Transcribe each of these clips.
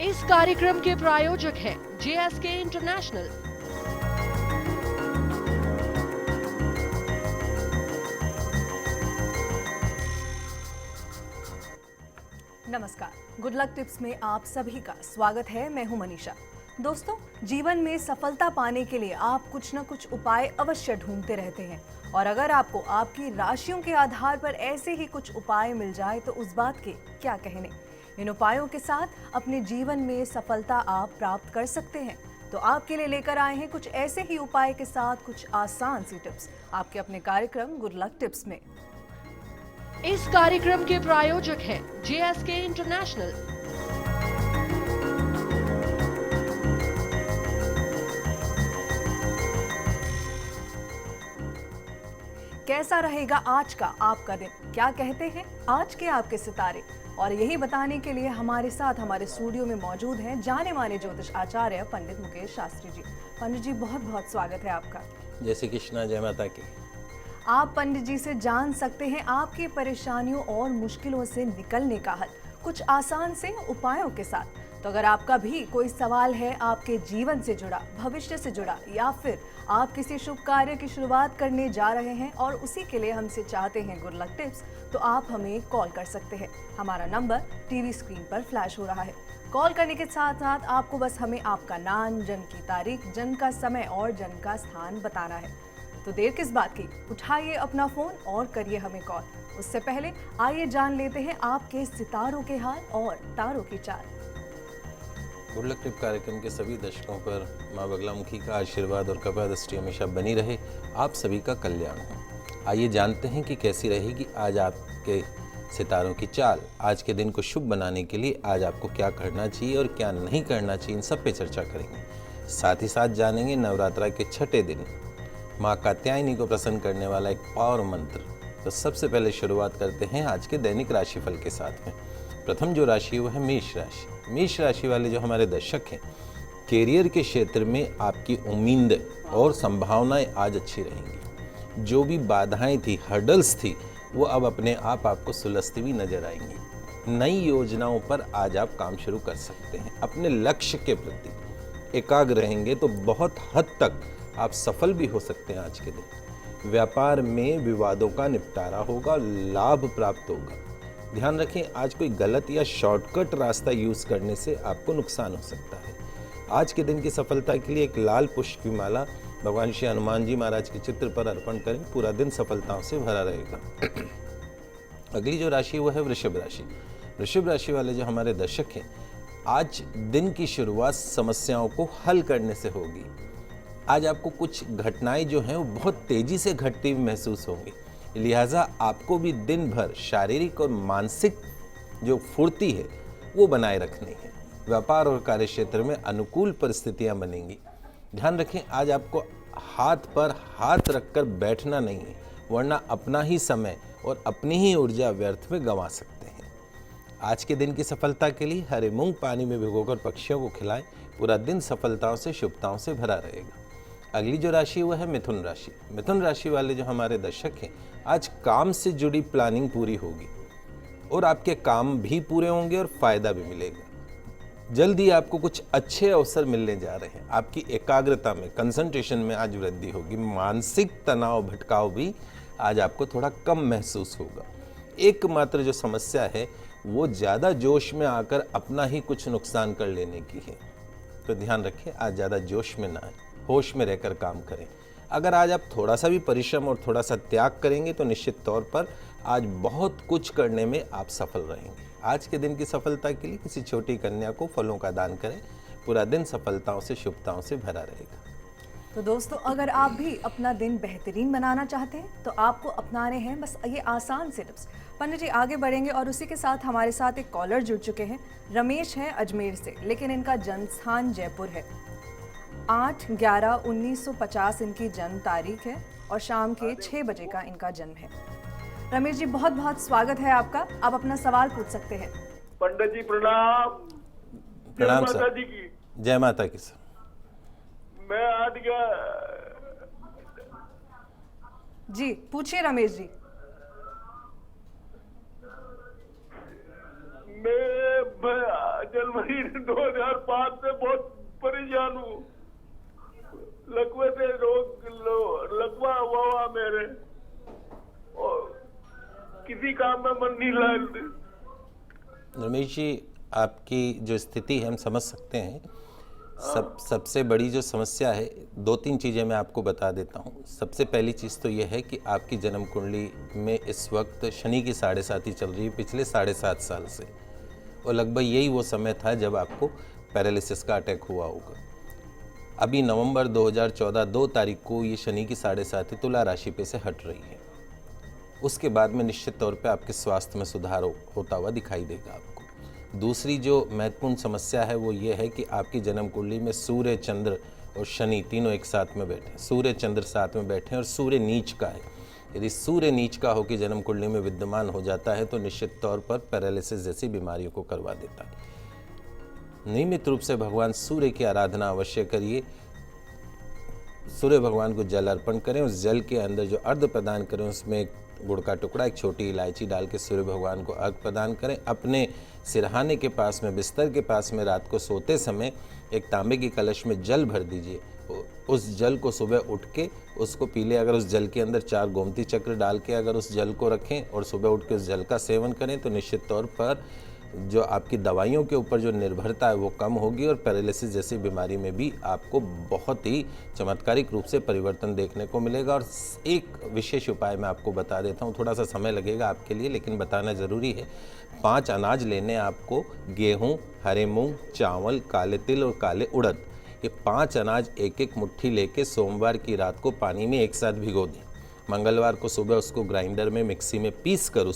इस कार्यक्रम के प्रायोजक हैं JSK इंटरनेशनल। नमस्कार, गुड लक टिप्स में आप सभी का स्वागत है। मैं हूं मनीषा। दोस्तों, जीवन में सफलता पाने के लिए आप कुछ न कुछ उपाय अवश्य ढूंढते रहते हैं और अगर आपको आपकी राशियों के आधार पर ऐसे ही कुछ उपाय मिल जाए तो उस बात के क्या कहने। इन उपायों के साथ अपने जीवन में सफलता आप प्राप्त कर सकते हैं। तो आपके लिए लेकर आए हैं कुछ ऐसे ही उपाय के साथ कुछ आसान सी टिप्स आपके अपने कार्यक्रम गुड लक टिप्स में। इस कार्यक्रम के प्रायोजक हैं JSK इंटरनेशनल। कैसा रहेगा आज का आपका दिन, क्या कहते हैं आज के आपके सितारे? और यही बताने के लिए हमारे साथ हमारे स्टूडियो में मौजूद हैं जाने माने ज्योतिष आचार्य पंडित मुकेश शास्त्री जी। पंडित जी, बहुत बहुत स्वागत है आपका। जय श्री कृष्णा, जय माता की। आप पंडित जी से जान सकते हैं आपकी परेशानियों और मुश्किलों से निकलने का हल कुछ आसान से उपायों के साथ। तो अगर आपका भी कोई सवाल है आपके जीवन से जुड़ा, भविष्य से जुड़ा, या फिर आप किसी शुभ कार्य की शुरुआत करने जा रहे हैं और उसी के लिए हमसे चाहते हैं गुड लक टिप्स, तो आप हमें कॉल कर सकते हैं। हमारा नंबर टीवी स्क्रीन पर फ्लैश हो रहा है। कॉल करने के साथ साथ आपको बस हमें आपका नाम, जन्म की तारीख, जन्म का समय और जन्म का स्थान बताना है। तो देर किस बात की, उठाइए अपना फोन और करिए हमें कॉल। उससे पहले आइए जान लेते हैं आपके सितारों के हाल और तारों की चाल। गुड लक टिप कार्यक्रम के सभी दर्शकों पर माँ बगलामुखी का आशीर्वाद और कृपा दृष्टि हमेशा बनी रहे, आप सभी का कल्याण हो। आइए जानते हैं कि कैसी रहेगी आज आपके सितारों की चाल। आज के दिन को शुभ बनाने के लिए आज आपको क्या करना चाहिए और क्या नहीं करना चाहिए, इन सब पे चर्चा करेंगे। साथ ही साथ जानेंगे नवरात्रा के छठे दिन माँ कात्यायनी को प्रसन्न करने वाला एक पावर मंत्र। तो सबसे पहले शुरुआत करते हैं आज के दैनिक राशिफल के साथ में। प्रथम जो राशि है वो है मेष राशि। मेष राशि वाले जो हमारे दर्शक हैं, कैरियर के क्षेत्र में आपकी उम्मीद और संभावनाएं आज अच्छी रहेंगी। जो भी बाधाएं थी, हर्डल्स थी, वो अब अपने आप आपको सुलझती हुई नजर आएंगी। नई योजनाओं पर आज आप काम शुरू कर सकते हैं। अपने लक्ष्य के प्रति एकाग्र रहेंगे तो बहुत हद तक आप सफल भी हो सकते हैं आज के दिन। व्यापार में विवादों का निपटारा होगा, लाभ प्राप्त होगा। ध्यान रखें, आज कोई गलत या शॉर्टकट रास्ता यूज करने से आपको नुकसान हो सकता है। आज के दिन की सफलता के लिए एक लाल पुष्प की माला भगवान श्री हनुमान जी महाराज के चित्र पर अर्पण करें। पूरा दिन सफलताओं से भरा रहेगा। अगली जो राशि वो है वृषभ राशि। वृषभ राशि वाले जो हमारे दर्शक हैं, आज दिन की शुरुआत समस्याओं को हल करने से होगी। आज आपको कुछ घटनाएं जो हैं वो बहुत तेजी से घटती हुई महसूस होंगी, लिहाजा आपको भी दिन भर शारीरिक और मानसिक जो फुर्ती है वो बनाए रखनी है। व्यापार और कार्य क्षेत्र में अनुकूल परिस्थितियां बनेंगी। ध्यान रखें, आज आपको हाथ पर हाथ रखकर बैठना नहीं है, वरना अपना ही समय और अपनी ही ऊर्जा व्यर्थ में गंवा सकते हैं। आज के दिन की सफलता के लिए हरे मूंग पानी में भिगोकर पक्षियों को खिलाएं। पूरा दिन सफलताओं से, शुभताओं से भरा रहेगा। अगली जो राशि वो है मिथुन राशि। मिथुन राशि वाले जो हमारे दर्शक हैं, आज काम से जुड़ी प्लानिंग पूरी होगी और आपके काम भी पूरे होंगे और फायदा भी मिलेगा। जल्दी आपको कुछ अच्छे अवसर मिलने जा रहे हैं। आपकी एकाग्रता में, कंसंट्रेशन में आज वृद्धि होगी। मानसिक तनाव, भटकाव भी आज आपको थोड़ा कम महसूस होगा। एकमात्र जो समस्या है वो ज़्यादा जोश में आकर अपना ही कुछ नुकसान कर लेने की है। तो ध्यान रखें, आज ज़्यादा जोश में ना आए, होश में रहकर काम करें। अगर आज आप थोड़ा सा भी परिश्रम और थोड़ा सा त्याग करेंगे तो निश्चित तौर पर आज बहुत कुछ करने में आप सफल रहेंगे। आज के दिन की सफलता के लिए किसी छोटी कन्या को फलों का दान करें। पूरा दिन सफलताओं से, शुभताओं से भरा रहेगा। तो दोस्तों, अगर आप भी अपना दिन बेहतरीन बनाना चाहते हैं तो आपको अपनाने हैं बस ये आसान से टिप्स। पंडित जी, आगे बढ़ेंगे और उसी के साथ हमारे साथ एक कॉलर जुड़ चुके हैं। रमेश हैं अजमेर से, लेकिन इनका जन्म स्थान जयपुर है। 8/11/1950 इनकी जन्म तारीख है और शाम के 6 बजे का इनका जन्म है। रमेश जी, बहुत बहुत स्वागत है आपका। आप अपना सवाल पूछ सकते हैं। पंडित जी प्रणाम। प्रणाम जय सर। माता दी की। जय माता की सर। मैं आज गया जी पूछिए रमेश जी। मैं जनवरी 2 नाम है मन्नी लाल। रमेश जी, आपकी जो स्थिति है हम समझ सकते हैं। सबसे बड़ी जो समस्या है, 2-3 चीज़ें मैं आपको बता देता हूँ। सबसे पहली चीज़ तो यह है कि आपकी जन्म कुंडली में इस वक्त शनि की 7.5 चल रही है पिछले 7.5 साल से, और लगभग यही वो समय था जब आपको पैरालिसिस का अटैक हुआ होगा। अभी नवंबर 2014 2 तारीख को ये शनि की 7.5 तुला राशि पे से हट रही है। उसके बाद में निश्चित तौर पे आपके स्वास्थ्य में सुधार होता हुआ दिखाई देगा आपको। दूसरी जो महत्वपूर्ण समस्या है वो ये है कि आपकी जन्म कुंडली में सूर्य, चंद्र और शनि तीनों एक साथ में बैठे हैं। सूर्य चंद्र साथ में बैठे हैं और सूर्य नीच का है। यदि सूर्य नीच का होकर जन्म कुंडली में विद्यमान हो जाता है तो निश्चित तौर पर पैरालिसिस जैसी बीमारियों को करवा देता है। नियमित रूप से भगवान सूर्य की आराधना अवश्य करिए। सूर्य भगवान को जल अर्पण करें, उस जल के अंदर जो अर्घ प्रदान करें उसमें गुड़ का टुकड़ा, एक छोटी इलायची डाल के सूर्य भगवान को अर्घ प्रदान करें। अपने सिरहाने के पास में, बिस्तर के पास में रात को सोते समय एक तांबे की कलश में जल भर दीजिए। उस जल को सुबह उठ के उसको पी लें। अगर उस जल के अंदर 4 गोमती चक्र डाल के अगर उस जल को रखें और सुबह उठ के उस जल का सेवन करें तो निश्चित तौर पर जो आपकी दवाइयों के ऊपर जो निर्भरता है वो कम होगी और पैरालिसिस जैसी बीमारी में भी आपको बहुत ही चमत्कारिक रूप से परिवर्तन देखने को मिलेगा। और एक विशेष उपाय मैं आपको बता देता हूँ, थोड़ा सा समय लगेगा आपके लिए लेकिन बताना ज़रूरी है। 5 अनाज लेने आपको, गेहूँ, हरे मूंग, चावल, काले तिल और काले उड़द। ये 5 अनाज एक एक मुट्ठी लेके सोमवार की रात को पानी में एक साथ भिगो दें। मंगलवार को सुबह उसको ग्राइंडर में, मिक्सी में पीस कर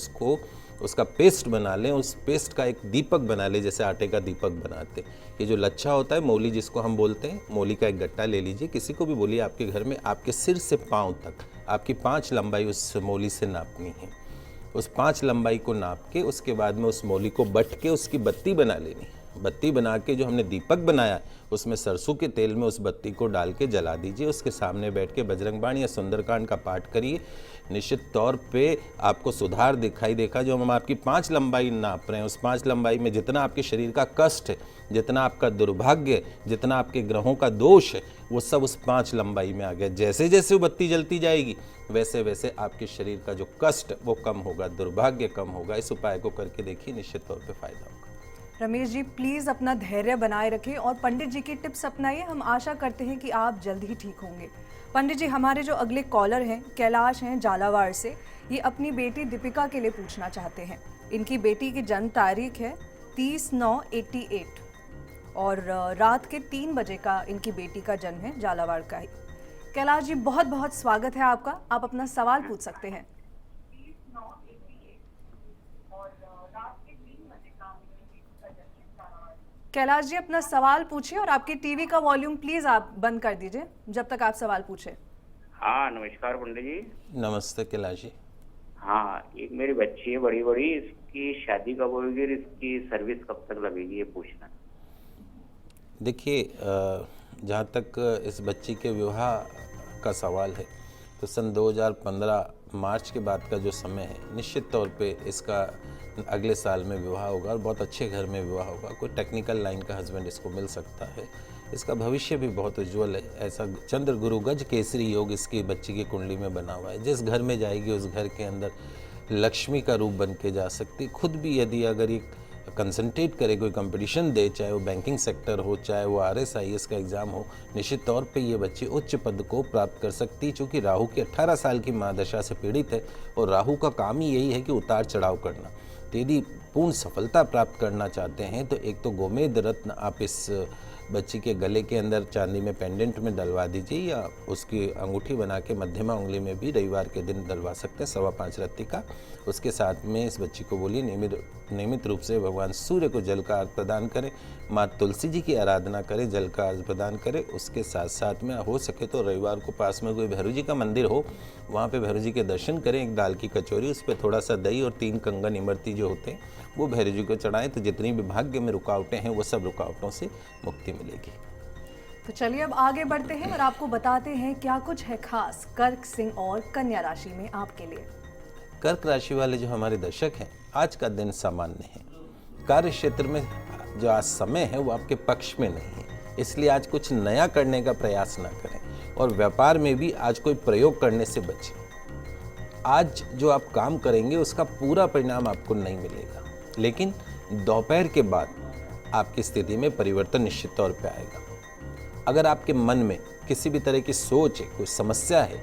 उसका पेस्ट बना लें। उस पेस्ट का एक दीपक बना लें, जैसे आटे का दीपक बनाते। ये जो लच्छा होता है, मौली जिसको हम बोलते हैं, मौली का एक गट्टा ले लीजिए। किसी को भी बोलिए आपके घर में, आपके सिर से पाँव तक आपकी 5 लंबाई उस मौली से नापनी है। उस 5 लंबाई को नाप के उसके बाद में उस मौली को बट के उसकी बत्ती बना लेनी। बत्ती बना के जो हमने दीपक बनाया उसमें सरसों के तेल में उस बत्ती को डाल के जला दीजिए। उसके सामने बैठ के बजरंग बाण या सुंदरकांड का पाठ करिए। निश्चित तौर पे आपको सुधार दिखाई देगा। जो हम आपकी 5 लंबाई नाप रहे हैं उस 5 लंबाई में जितना आपके शरीर का कष्ट है, जितना आपका दुर्भाग्य, जितना आपके ग्रहों का दोष है, वो सब उस 5 लंबाई में आ गया। जैसे जैसे वो बत्ती जलती जाएगी वैसे वैसे आपके शरीर का जो कष्ट वो कम होगा, दुर्भाग्य कम होगा। इस उपाय को करके देखिए, निश्चित तौर पे फायदा होगा। रमेश जी, प्लीज़ अपना धैर्य बनाए रखें और पंडित जी की टिप्स अपनाइए। हम आशा करते हैं कि आप जल्द ही ठीक होंगे। पंडित जी, हमारे जो अगले कॉलर हैं कैलाश हैं झालावाड़ से, ये अपनी बेटी दीपिका के लिए पूछना चाहते हैं। इनकी बेटी की जन्म तारीख है 30/9/88 और रात के 3 बजे का इनकी बेटी का जन्म है, झालावाड़ का ही। कैलाश जी, बहुत बहुत स्वागत है आपका। आप अपना सवाल पूछ सकते हैं। कैलाश जी, अपना सवाल पूछिए और आपके टीवी का वॉल्यूम प्लीज आप बंद कर दीजिए जब तक आप सवाल पूछे। हाँ, नमस्कार पंडित जी। नमस्ते कैलाश जी। हाँ, एक मेरी बच्ची है बड़ी, इसकी शादी कब होगी और इसकी सर्विस कब तक लगेगी, ये पूछना। देखिए, जहाँ तक इस बच्ची के विवाह का सवाल है तो सन 2015 मार्च के बाद का जो समय है, निश्चित तौर पे इसका अगले साल में विवाह होगा और बहुत अच्छे घर में विवाह होगा। कोई टेक्निकल लाइन का हस्बैंड इसको मिल सकता है। इसका भविष्य भी बहुत उज्ज्वल है। ऐसा चंद्र गुरु गज केसरी योग इसकी बच्ची की कुंडली में बना हुआ है। जिस घर में जाएगी उस घर के अंदर लक्ष्मी का रूप बन के जा सकती। खुद भी यदि अगर ये कंसंट्रेट करे, कोई कंपटीशन दे, चाहे वो बैंकिंग सेक्टर हो, चाहे वो RSIS का एग्ज़ाम हो, निश्चित तौर पे ये बच्ची उच्च पद को प्राप्त कर सकती है। चूँकि राहु की 18 साल की महादशा से पीड़ित है और राहु का काम ही यही है कि उतार चढ़ाव करना। तो यदि पूर्ण सफलता प्राप्त करना चाहते हैं तो एक तो गोमेद रत्न आप इस बच्ची के गले के अंदर चांदी में पेंडेंट में डलवा दीजिए, या उसकी अंगूठी बना के मध्यमा उंगली में भी रविवार के दिन डलवा सकते हैं 5.25 रत्ती का। उसके साथ में इस बच्ची को बोलिए नियमित रूप से भगवान सूर्य को जल का अर्घ प्रदान करें, माँ तुलसी जी की आराधना करें, जल का अर्घ प्रदान करें। उसके साथ साथ में हो सके तो रविवार को पास में कोई भैरव जी का मंदिर हो, वहाँ पे भैरव जी के दर्शन करें। एक दाल की कचौरी, उस पर थोड़ा सा दही और 3 कंगन इमरती जो होते हैं वो भैरव जी को चढ़ाएं, तो जितनी भी भाग्य में रुकावटें हैं वो सब रुकावटों से मुक्ति मिलेगी। तो चलिए अब आगे बढ़ते हैं और आपको बताते हैं क्या कुछ है खास कर्क, सिंह और कन्या राशि में आपके लिए। कर्क राशि वाले जो हमारे दर्शक हैं, आज का दिन सामान्य है। कार्य क्षेत्र में जो आज समय है वो आपके पक्ष में नहीं है, इसलिए आज कुछ नया करने का प्रयास ना करें और व्यापार में भी आज कोई प्रयोग करने से बचें। आज जो आप काम करेंगे उसका पूरा परिणाम आपको नहीं मिलेगा, लेकिन दोपहर के बाद आपकी स्थिति में परिवर्तन निश्चित तौर पे आएगा। अगर आपके मन में किसी भी तरह की सोच है, कोई समस्या है,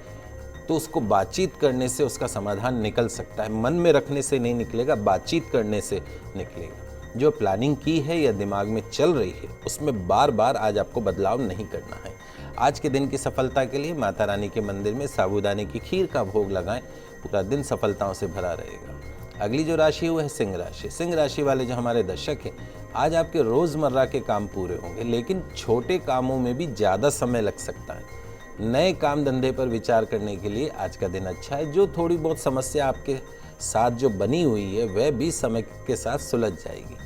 तो उसको बातचीत करने से उसका समाधान निकल सकता है। मन में रखने से नहीं निकलेगा, बातचीत करने से निकलेगा। जो प्लानिंग की है या दिमाग में चल रही है उसमें बार बार आज आपको बदलाव नहीं करना है। आज के दिन की सफलता के लिए माता रानी के मंदिर में साबूदाने की खीर का भोग लगाएं, पूरा दिन सफलताओं से भरा रहेगा। अगली जो राशि है वो है सिंह राशि। सिंह राशि वाले जो हमारे दर्शक हैं, आज आपके रोजमर्रा के काम पूरे होंगे, लेकिन छोटे कामों में भी ज़्यादा समय लग सकता है। नए काम धंधे पर विचार करने के लिए आज का दिन अच्छा है। जो थोड़ी बहुत समस्या आपके साथ जो बनी हुई है वह भी समय के साथ सुलझ जाएगी,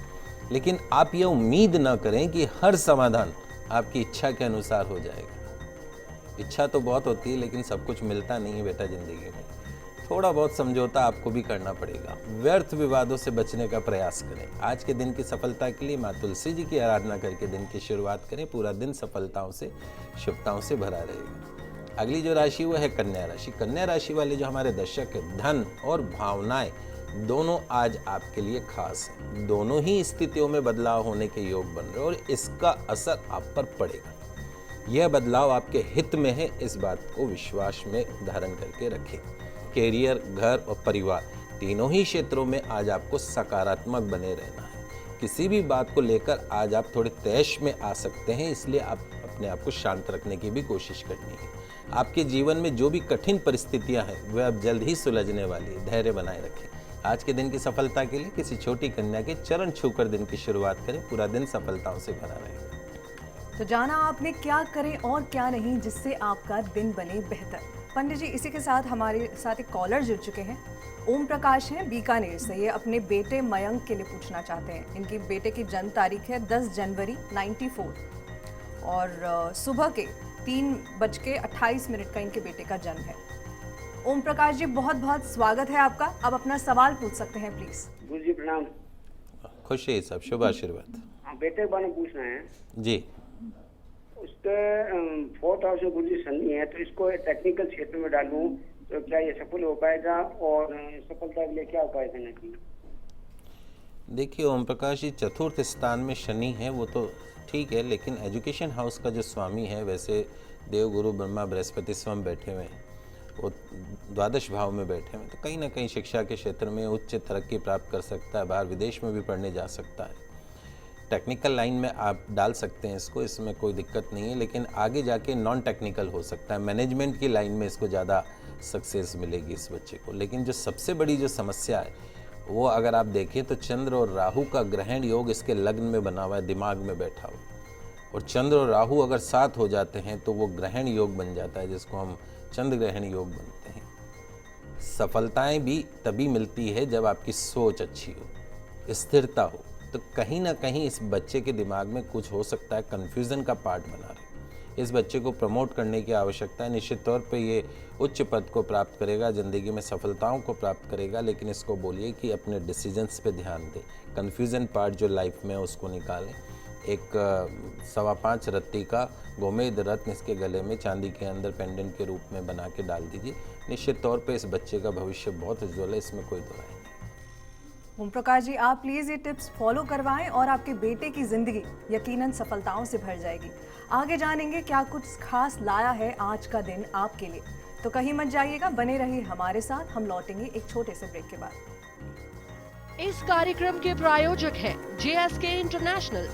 लेकिन आप ये उम्मीद ना करें कि हर समाधान आपकी इच्छा के अनुसार हो जाएगा। इच्छा तो बहुत होती है, लेकिन सब कुछ मिलता नहीं है बेटा ज़िंदगी में। थोड़ा बहुत समझौता आपको भी करना पड़ेगा। व्यर्थ विवादों से बचने का प्रयास करें। आज के दिन की सफलता के लिए माँ तुलसी जी की आराधना करके दिन की शुरुआत करें, पूरा दिन सफलताओं से शुभताओं से भरा रहेगा। अगली जो राशि वो है कन्या राशि। कन्या राशि वाले जो हमारे दर्शक हैं, धन और भावनाएं दोनों आज आपके लिए खास हैं। दोनों ही स्थितियों में बदलाव होने के योग बन रहे हैं और इसका असर आप पर पड़ेगा। यह बदलाव आपके हित में है, इस बात को विश्वास में धारण करके रखें। कैरियर, घर और परिवार तीनों ही क्षेत्रों में आज आपको सकारात्मक बने रहना है। किसी भी बात को लेकर आज आप थोड़े तैश में आ सकते हैं, इसलिए आप अपने आप को शांत रखने की भी कोशिश करनी है। आपके जीवन में जो भी कठिन परिस्थितियां हैं वह अब जल्द ही सुलझने वाली है। धैर्य बनाए रखें। आज के दिन की सफलता के लिए किसी छोटी कन्या के चरण छूकर दिन की शुरुआत करें, पूरा दिन सफलताओं से भरा रहेगा। तो जाना आपने क्या करें और क्या नहीं जिससे आपका दिन बने बेहतर। पंडित जी, इसी के साथ हमारे साथ एक कॉलर जुड़ चुके हैं। ओम प्रकाश हैं बीकानेर से। ये अपने बेटे मयंक के लिए पूछना चाहते हैं। इनकी बेटे की जन्म तारीख है 10 जनवरी 94 और सुबह के 3:28 का इनके बेटे का जन्म है। ओम प्रकाश जी, बहुत बहुत स्वागत है आपका। अब अपना सवाल पूछ सकते हैं प्लीज। गुरु जी प्रणाम। खुश है सब, शुभ आशीर्वाद। बेटे के बारे में पूछना है जी। उसके 4th हाउस में गुरु जी शनि है, तो इसको टेक्निकल क्षेत्र में डालूं तो क्या ये सफल हो पाएगा और सफलता के लिए क्या उपाय करना चाहिए? देखिए ओम प्रकाश जी, चतुर्थ स्थान में शनि है वो तो ठीक है, लेकिन एजुकेशन हाउस का जो स्वामी है, वैसे देव गुरु ब्रह्मा बृहस्पति स्वयं बैठे हुए हैं, वो द्वादश भाव में बैठे हुए हैं, तो कहीं ना कहीं शिक्षा के क्षेत्र में उच्च तरक्की प्राप्त कर सकता है। बाहर विदेश में भी पढ़ने जा सकता है। टेक्निकल लाइन में आप डाल सकते हैं इसको, इसमें कोई दिक्कत नहीं है, लेकिन आगे जाके नॉन टेक्निकल हो सकता है। मैनेजमेंट की लाइन में इसको ज़्यादा सक्सेस मिलेगी इस बच्चे को। लेकिन जो सबसे बड़ी जो समस्या है वो अगर आप देखें तो चंद्र और राहु का ग्रहण योग इसके लग्न में बना हुआ है, दिमाग में बैठा हुआ है। और चंद्र और राहु अगर साथ हो जाते हैं तो वो ग्रहण योग बन जाता है, जिसको हम चंद्र ग्रहण योग बनते हैं। सफलताएं भी तभी मिलती है जब आपकी सोच अच्छी हो, स्थिरता हो। तो कहीं ना कहीं इस बच्चे के दिमाग में कुछ हो सकता है, कन्फ्यूज़न का पार्ट बना रहे। इस बच्चे को प्रमोट करने की आवश्यकता है। निश्चित तौर पे ये उच्च पद को प्राप्त करेगा, ज़िंदगी में सफलताओं को प्राप्त करेगा, लेकिन इसको बोलिए कि अपने डिसीजंस पे ध्यान दे। कन्फ्यूज़न पार्ट जो लाइफ में उसको निकालें। एक 5.25 रत्ती का गोमेद रत्न इसके गले में चांदी के अंदर पेंडेंट के रूप में बना के डाल दीजिए। निश्चित तौर पे इस बच्चे का भविष्य बहुत उज्ज्वल है, इसमें कोई दो राय नहीं। ओम प्रकाश जी, आप प्लीज ये टिप्स फॉलो करवाएं और आपके बेटे की जिंदगी यकीनन सफलताओं से भर जाएगी। आगे जानेंगे क्या कुछ खास लाया है आज का दिन आपके लिए। तो कहीं मत जाइएगा, बने रहिए हमारे साथ। हम लौटेंगे एक छोटे से ब्रेक के बाद। इस कार्यक्रम के प्रायोजक हैं JSK इंटरनेशनल।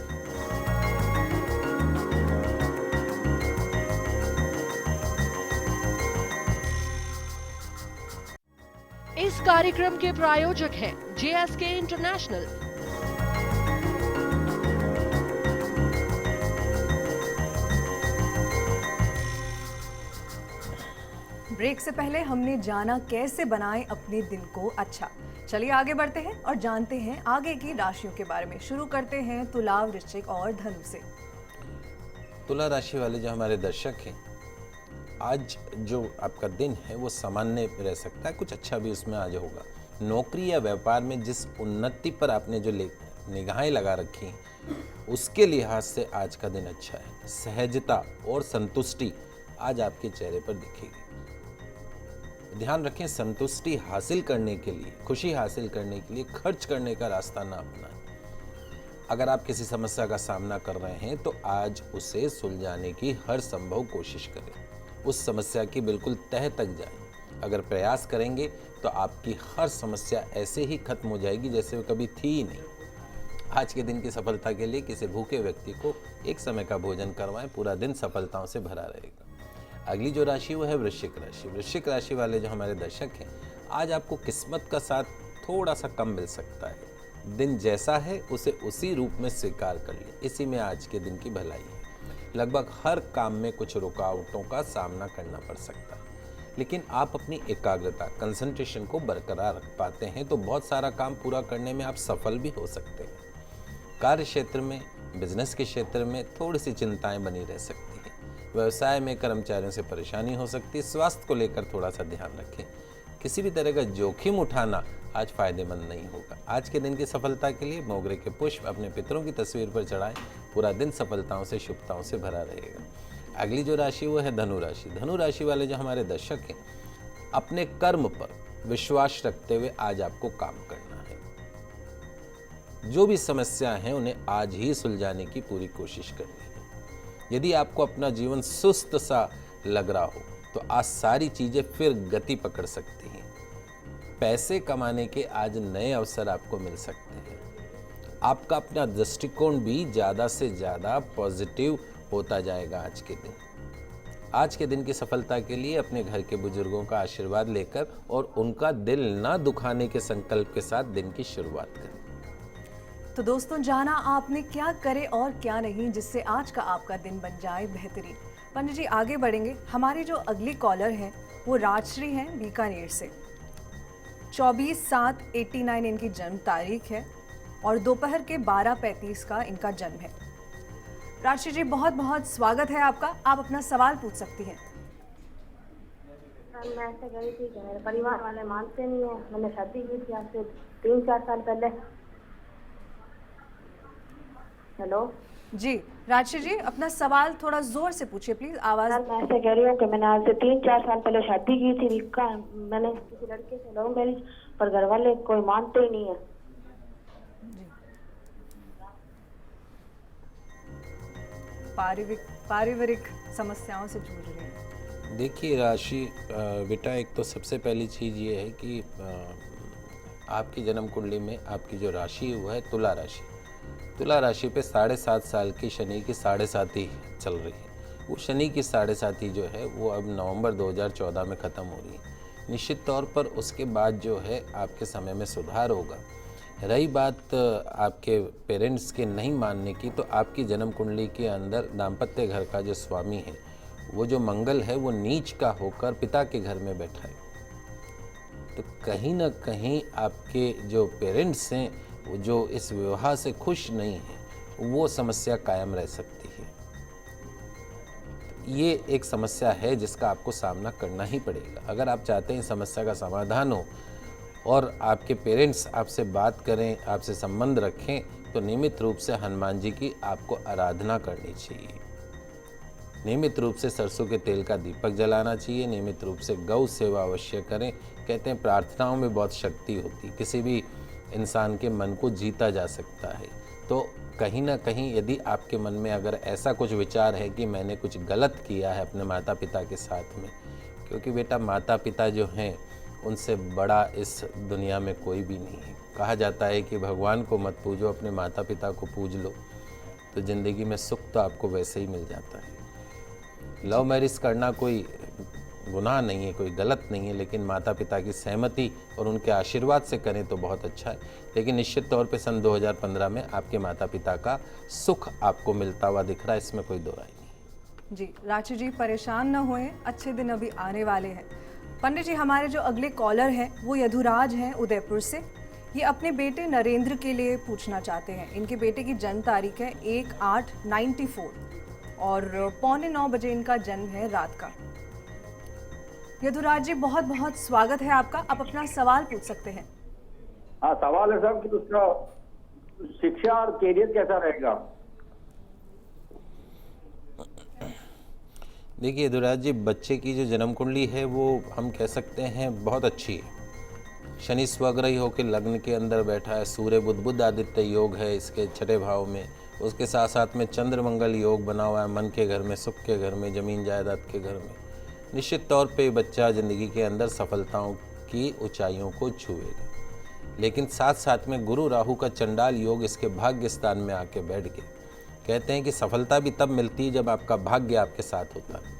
इस कार्यक्रम के प्रायोजक हैं JSK इंटरनेशनल। ब्रेक से पहले हमने जाना कैसे बनाएं अपने दिन को अच्छा। चलिए आगे बढ़ते हैं और जानते हैं आगे की राशियों के बारे में। शुरू करते हैं तुला, वृश्चिक और धनु से। तुला राशि वाले जो हमारे दर्शक हैं, आज जो आपका दिन है वो सामान्य रह सकता है, कुछ अच्छा भी उसमें आज होगा। नौकरी या व्यापार में जिस उन्नति पर आपने जो निगाहें लगा रखी हैं उसके लिहाज से आज का दिन अच्छा है। सहजता और संतुष्टि आज आपके चेहरे पर दिखेगी। ध्यान रखें, संतुष्टि हासिल करने के लिए, खुशी हासिल करने के लिए खर्च करने का रास्ता ना अपनाएं। अगर आप किसी समस्या का सामना कर रहे हैं तो आज उसे सुलझाने की हर संभव कोशिश करें। उस समस्या की बिल्कुल तह तक जाएं। अगर प्रयास करेंगे तो आपकी हर समस्या ऐसे ही खत्म हो जाएगी जैसे वो कभी थी ही नहीं। आज के दिन की सफलता के लिए किसी भूखे व्यक्ति को एक समय का भोजन करवाएं, पूरा दिन सफलताओं से भरा रहेगा। अगली जो राशि वो है वृश्चिक राशि। वृश्चिक राशि वाले जो हमारे दर्शक हैं, आज आपको किस्मत का साथ थोड़ा सा कम मिल सकता है। दिन जैसा है उसे उसी रूप में स्वीकार कर ले, इसी में आज के दिन की भलाई है। लगभग हर काम में कुछ रुकावटों का सामना करना पड़ सकता है, लेकिन आप अपनी एकाग्रता, कंसंट्रेशन को बरकरार रख पाते हैं तो बहुत सारा काम पूरा करने में आप सफल भी हो सकते हैं। कार्य क्षेत्र में, बिजनेस के क्षेत्र में थोड़ी सी चिंताएं बनी रह सकती हैं। व्यवसाय में कर्मचारियों से परेशानी हो सकती है। स्वास्थ्य को लेकर थोड़ा सा ध्यान रखें। किसी भी तरह का जोखिम उठाना आज फायदेमंद नहीं होगा। आज के दिन की सफलता के लिए मोगरे के पुष्प अपने पितरों की तस्वीर पर चढ़ाएं, पूरा दिन सफलताओं से, शुभताओं से भरा रहेगा। अगली जो राशि वो है धनु राशि। धनु राशि वाले जो हमारे दर्शक हैं, अपने कर्म पर विश्वास रखते हुए आज आपको काम करना है। जो भी समस्याएं हैं उन्हें आज ही सुलझाने की पूरी कोशिश करनी है। यदि आपको अपना जीवन सुस्त सा लग रहा हो तो आज सारी चीजें फिर गति पकड़ सकती हैं। पैसे कमाने के आज नए अवसर आपको मिल सकते हैं। आपका अपना दृष्टिकोण भी ज़्यादा से ज़्यादा पॉजिटिव होता जाएगा आज के दिन। आज के दिन की सफलता के लिए अपने घर के बुजुर्गों का आशीर्वाद लेकर और उनका दिल ना दुखाने के संकल्प के साथ दिन की शुरुआत करें। तो दोस्तों, जाना आपने क्या करे और क्या नहीं जिससे आज का आपका दिन बन जाए बेहतरीन। पंडित जी, आगे बढ़ेंगे। हमारी जो अगली कॉलर हैं वो राजश्री हैं बीकानेर से। 24/7/89 इनकी जन्म तारीख है और दोपहर के 12:35 का इनका जन्म है। राजश्री जी, बहुत बहुत स्वागत है आपका। आप अपना सवाल पूछ सकती हैं। मैं ऐसे गई थी कि मेरे परिवार वाले मानते नहीं है। मैंने शादी की थी आज से 3-4 साल पहले। हेलो जी राजश्री जी, अपना सवाल थोड़ा जोर से पूछिए प्लीज, आवाज। सर, मैं ऐसे कह रही हूँ कि मैंने आज से 3-4 साल पहले शादी की थी। निकाह मैंने किसी लड़के से लव मैरिज, पर घर वाले कोई मानते ही नहीं है। पारिवारिक समस्याओं से जूझ रही है। देखिए राशि बेटा, एक तो सबसे पहली चीज़ ये है कि आपकी जन्म कुंडली में आपकी जो राशि है वो है तुला राशि। तुला राशि पे 7.5 साल की शनि की 7.5 चल रही है। वो शनि की 7.5 जो है वो अब नवंबर 2014 में ख़त्म हो रही है। निश्चित तौर पर उसके बाद जो है आपके समय में सुधार होगा। रही बात आपके पेरेंट्स के नहीं मानने की, तो आपकी जन्म कुंडली के अंदर दाम्पत्य घर का जो स्वामी है, वो जो मंगल है वो नीच का होकर पिता के घर में बैठा है। तो कहीं ना कहीं आपके जो पेरेंट्स हैं जो इस विवाह से खुश नहीं है, वो समस्या कायम रह सकती है। ये एक समस्या है जिसका आपको सामना करना ही पड़ेगा। अगर आप चाहते हैं समस्या का समाधान हो और आपके पेरेंट्स आपसे बात करें, आपसे संबंध रखें, तो नियमित रूप से हनुमान जी की आपको आराधना करनी चाहिए। नियमित रूप से सरसों के तेल का दीपक जलाना चाहिए। नियमित रूप से गौ सेवा अवश्य करें। कहते हैं प्रार्थनाओं में बहुत शक्ति होती है, किसी भी इंसान के मन को जीता जा सकता है। तो कहीं ना कहीं यदि आपके मन में अगर ऐसा कुछ विचार है कि मैंने कुछ गलत किया है अपने माता पिता के साथ में, क्योंकि बेटा माता पिता जो हैं उनसे बड़ा इस दुनिया में कोई भी नहीं है। कहा जाता है कि भगवान को मत पूजो, अपने माता पिता को पूज लो, तो ज़िंदगी में सुख तो आपको वैसे ही मिल जाता है। लव मैरिज करना कोई गुनाह नहीं है, कोई गलत नहीं है, लेकिन माता पिता की सहमति और उनके आशीर्वाद से करें तो बहुत अच्छा है। लेकिन निश्चित तौर पे सन 2015 में आपके माता पिता का सुख आपको मिलता हुआ दिख रहा है, इसमें कोई दो राय नहीं। जी राजू जी, परेशान न होएं, अच्छे दिन अभी आने वाले हैं। पंडित जी, हमारे जो अगले कॉलर हैं वो यदुराज हैं उदयपुर से। ये अपने बेटे नरेंद्र के लिए पूछना चाहते हैं। इनके बेटे की जन्म तारीख है 1/8/94 और 8:45 बजे इनका जन्म है रात का। यदुराज जी, बहुत बहुत स्वागत है आपका। आप अपना सवाल पूछ सकते हैं। हाँ, सवाल है साहब कि उसका शिक्षा और कैरियर कैसा रहेगा। देखिए यदुराज जी, बच्चे की जो जन्म कुंडली है वो हम कह सकते हैं बहुत अच्छी है। शनि स्वग्रही होकर लग्न के अंदर बैठा है, सूर्य बुध आदित्य योग है इसके छठे भाव में, उसके साथ साथ में चंद्र मंगल योग बना हुआ है मन के घर में, सुख के घर में, जमीन जायदाद के घर में। निश्चित तौर पे बच्चा ज़िंदगी के अंदर सफलताओं की ऊंचाइयों को छुएगा। लेकिन साथ साथ में गुरु राहु का चंडाल योग इसके भाग्य स्थान में आके बैठ के कहते हैं कि सफलता भी तब मिलती है जब आपका भाग्य आपके साथ होता है।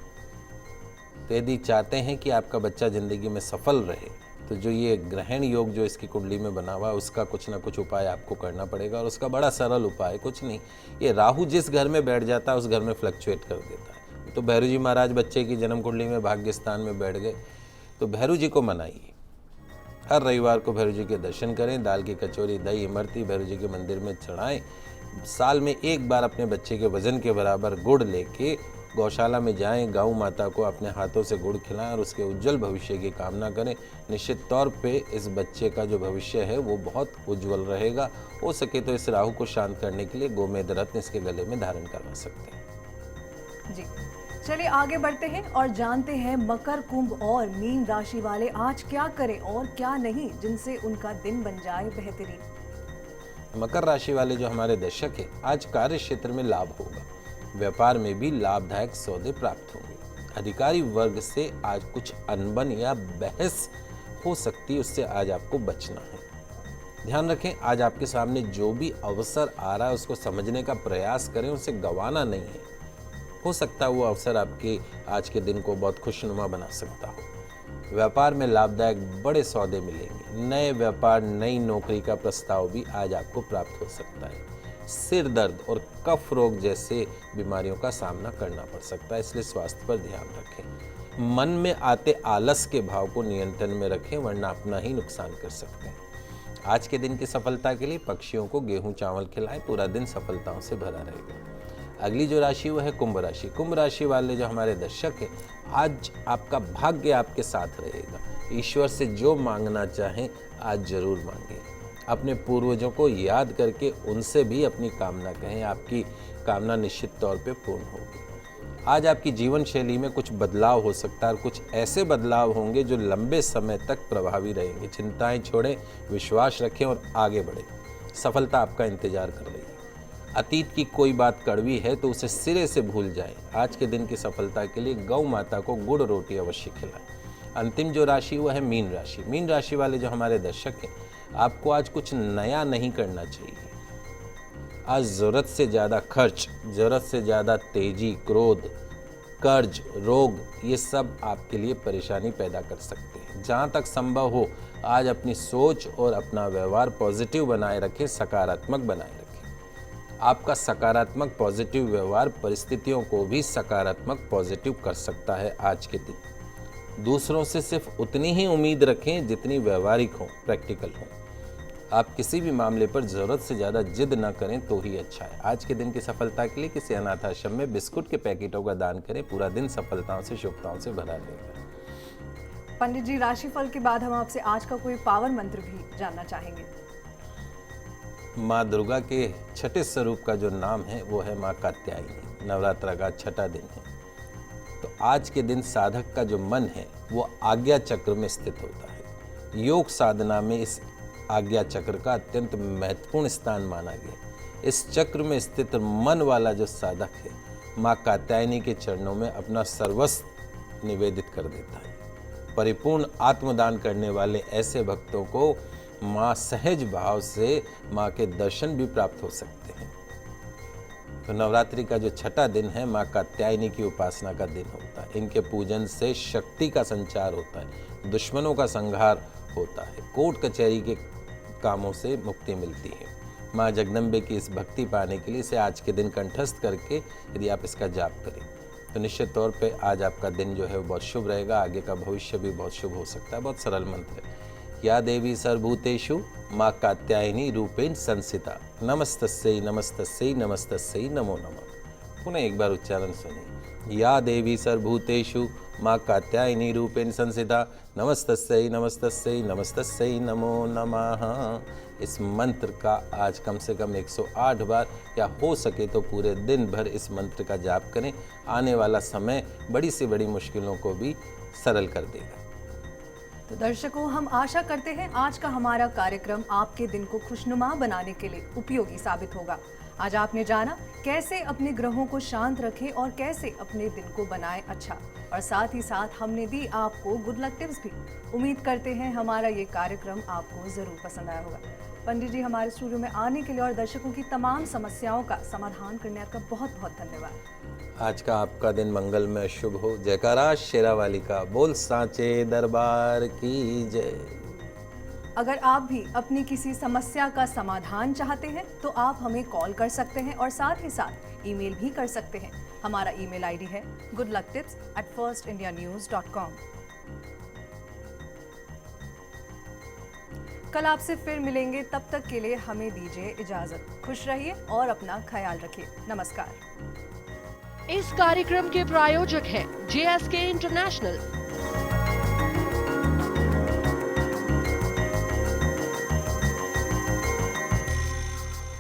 तो यदि चाहते हैं कि आपका बच्चा ज़िंदगी में सफल रहे तो जो ये ग्रहण योग जो इसकी कुंडली में बना हुआ है उसका कुछ ना कुछ उपाय आपको करना पड़ेगा। और उसका बड़ा सरल उपाय कुछ नहीं, ये राहु जिस घर में बैठ जाता है उस घर में फ्लक्चुएट कर देता है। तो भैरू जी महाराज बच्चे की जन्म कुंडली में भाग्य स्थान में बैठ गए तो भैरू जी को मनाइए। हर रविवार को भैरू जी के दर्शन करें, दाल की कचौरी, दही, इमरती भैरू जी के मंदिर में चढ़ाएं। साल में एक बार अपने बच्चे के वजन के बराबर गुड़ लेके गौशाला में जाएं, गौ माता को अपने हाथों से गुड़ खिलाएं और उसके उज्जवल भविष्य की कामना करें। निश्चित तौर पे इस बच्चे का जो भविष्य है वो बहुत उज्जवल रहेगा। हो सके तो इस राहु को शांत करने के लिए गोमेद रत्न इसके गले में धारण करवा सकते हैं। जी, चलिए आगे बढ़ते हैं और जानते हैं मकर, कुंभ और मीन राशि वाले आज क्या करें और क्या नहीं, जिनसे उनका दिन बन जाए बेहतरीन। मकर राशि वाले जो हमारे दर्शक हैं, आज कार्य क्षेत्र में लाभ होगा, व्यापार में भी लाभदायक सौदे प्राप्त होंगे। अधिकारी वर्ग से आज कुछ अनबन या बहस हो सकती है, उससे आज आपको बचना है। ध्यान रखें, आज आपके सामने जो भी अवसर आ रहा है उसको समझने का प्रयास करें, उसे गंवाना नहीं है। हो सकता है वो अवसर आपके आज के दिन को बहुत खुशनुमा बना सकता हो। व्यापार में लाभदायक बड़े सौदे मिलेंगे। नए व्यापार, नई नौकरी का प्रस्ताव भी आज आपको प्राप्त हो सकता है। सिर दर्द और कफ रोग जैसे बीमारियों का सामना करना पड़ सकता है, इसलिए स्वास्थ्य पर ध्यान रखें। मन में आते आलस के भाव को नियंत्रण में रखें, वरना अपना ही नुकसान कर सकते हैं। आज के दिन की सफलता के लिए पक्षियों को गेहूं चावल खिलाएं, पूरा दिन सफलताओं से भरा रहेगा। अगली जो राशि वो है कुंभ राशि। कुंभ राशि वाले जो हमारे दर्शक हैं, आज आपका भाग्य आपके साथ रहेगा। ईश्वर से जो मांगना चाहें आज जरूर मांगें। अपने पूर्वजों को याद करके उनसे भी अपनी कामना कहें, आपकी कामना निश्चित तौर पे पूर्ण होगी। आज आपकी जीवन शैली में कुछ बदलाव हो सकता है और कुछ ऐसे बदलाव होंगे जो लंबे समय तक प्रभावी रहेंगे। चिंताएं छोड़ें, विश्वास रखें और आगे बढ़ें। सफलता आपका इंतजार कर रही है। अतीत की कोई बात कड़वी है तो उसे सिरे से भूल जाएं। आज के दिन की सफलता के लिए गौ माता को गुड़ रोटी अवश्य खिलाएं। अंतिम जो राशि वो है मीन राशि। मीन राशि वाले जो हमारे दर्शक हैं, आपको आज कुछ नया नहीं करना चाहिए। आज ज़रूरत से ज़्यादा खर्च, ज़रूरत से ज़्यादा तेजी, क्रोध, कर्ज, रोग, ये सब आपके लिए परेशानी पैदा कर सकते हैं। जहाँ तक संभव हो आज अपनी सोच और अपना व्यवहार पॉजिटिव बनाए रखें, सकारात्मक बनाए रखें। आपका सकारात्मक पॉजिटिव व्यवहार परिस्थितियों को भी सकारात्मक पॉजिटिव कर सकता है। आज के दिन दूसरों से सिर्फ उतनी ही उम्मीद रखें जितनी व्यवहारिक हो, प्रैक्टिकल हो। आप किसी भी मामले पर ज़रूरत से ज़्यादा जिद न करें तो ही अच्छा है। आज के दिन की सफलता के लिए किसी अनाथ आश्रम में बिस्कुट के पैकेटों का दान करें, पूरा दिन सफलताओं से, शुभताओं से भरा रहेगा। पंडित जी, राशिफल के बाद हम आपसे आज का कोई पावर मंत्र भी जानना चाहेंगे। माँ दुर्गा के छठे स्वरूप का जो नाम है वो है माँ कात्यायनी। नवरात्र का छठा दिन है, तो आज के दिन साधक का जो मन है वो आज्ञा चक्र में स्थित होता है। योग साधना में इस आज्ञा चक्र का अत्यंत महत्वपूर्ण स्थान माना गया। इस चक्र में स्थित मन वाला जो साधक है, माँ कात्यायनी के चरणों में अपना सर्वस्व निवेदित कर देता है। परिपूर्ण आत्मदान करने वाले ऐसे भक्तों को माँ सहज भाव से माँ के दर्शन भी प्राप्त हो सकते हैं। तो नवरात्रि का जो छठा दिन है, माँ कात्यायनी की उपासना का दिन होता है। इनके पूजन से शक्ति का संचार होता है, दुश्मनों का संहार होता है, कोर्ट कचहरी के कामों से मुक्ति मिलती है। माँ जगदम्बे की इस भक्ति पाने के लिए इसे आज के दिन कंठस्थ करके यदि आप इसका जाप करें तो निश्चित तौर पे आज आपका दिन जो है वो बहुत शुभ रहेगा। आगे का भविष्य भी बहुत शुभ हो सकता है। बहुत सरल मंत्र है। या देवी सर्वभूतेषु माँ कात्यायनी रूपेण संस्थिता, नमस्तस्यै नमस्तस्यै नमस्तस्यै नमो नमः। पुनः एक बार उच्चारण सुनिए। या देवी सर्वभूतेषु माँ कात्यायनी रूपेण संस्थिता, नमस्तस्यै नमस्तस्यै नमस्तस्यै नमो नमः। इस मंत्र का आज कम से कम 108 बार या हो सके तो पूरे दिन भर इस मंत्र का जाप करें। आने वाला समय बड़ी से बड़ी मुश्किलों को भी सरल कर देगा। तो दर्शकों, हम आशा करते हैं आज का हमारा कार्यक्रम आपके दिन को खुशनुमा बनाने के लिए उपयोगी साबित होगा। आज आपने जाना कैसे अपने ग्रहों को शांत रखें और कैसे अपने दिन को बनाएं अच्छा, और साथ ही साथ हमने दी आपको गुड लक टिप्स भी। उम्मीद करते हैं हमारा ये कार्यक्रम आपको जरूर पसंद आया होगा। पंडित जी, हमारे स्टूडियो में आने के लिए और दर्शकों की तमाम समस्याओं का समाधान करने का बहुत बहुत धन्यवाद। आज का आपका दिन मंगलमय शुभ हो। जयकारा शेरावाली का, बोल सांचे दरबार की जय। अगर आप भी अपनी किसी समस्या का समाधान चाहते हैं तो आप हमें कॉल कर सकते हैं और साथ ही साथ ईमेल भी कर सकते हैं। हमारा ईमेल आईडी है goodlucktips@firstindianews.com। कल आपसे फिर मिलेंगे, तब तक के लिए हमें दीजिए इजाजत। खुश रहिए और अपना ख्याल रखिए। नमस्कार। इस कार्यक्रम के प्रायोजक हैं JSK इंटरनेशनल,